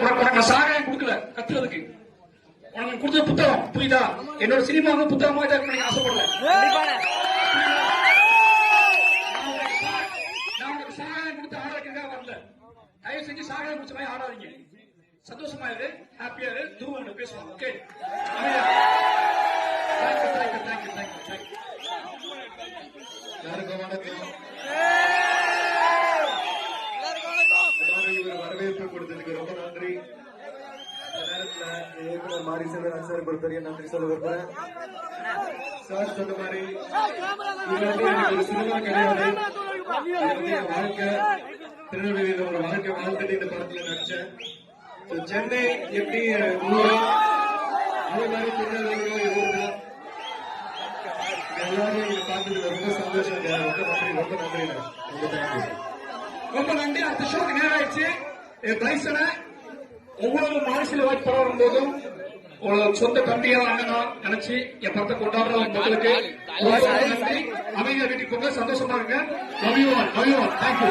நான் சாகாயம் கொடுக்கல கத்துறதுக்கு. உனக்கு கொடுத்த புத்தகம் புரியுதா? என்னோட சினிமாவுக்கு புத்தகமா தான் நீங்க ஆசைப்படல. நான் உனக்கு சாகாயம் கொடுத்து ஆடாதுக்காக வரல. தயவு செஞ்சு சாகாயம் கொடுத்த மாதிரி ஆடாதீங்க. சந்தோஷமா இரு, ஹாப்பியா இரு. துருவ பேசுவாங்க. ஓகே, வரவேற்பு கொடுத்ததுக்கு ரொம்ப நன்றி. இயக்குனர் மாரி செல்வராஜ் சார் ஒரு பெரிய நன்றி சொல்ல விரும்புறேன். சார் சொன்ன மாதிரி ஒரு சினிமா கிடையாது, வாழ்க்கை. திருநெல்வேலியில ஒரு வாழ்க்கை வாழ்ந்துட்டு இந்த படத்துல நடிச்சேன். சென்னை எப்படி ஊரோ அதே மாதிரி திருநெல்வேலியோ ஊர்தான். எல்லாரும் நீங்க பார்த்ததுல ரொம்ப சந்தோஷம். ரொம்ப நன்றி, ரொம்ப நன்றி, ரொம்ப நன்றி. அடுத்த ஷோக்கு நேரம் ஆயிடுச்சு. பிரைசனை ஒவ்வொரு மாநில வாய்ப்பு படம் போதும் உங்களோட சொந்த தம்பியா அண்ணனா நினைச்சு என் படத்தை கொண்டாடுற மக்களுக்கு நன்றி. அமைதியா வீட்டுக்கு போங்க, சந்தோஷமா இருங்க. Love you all, love you all. Thank you.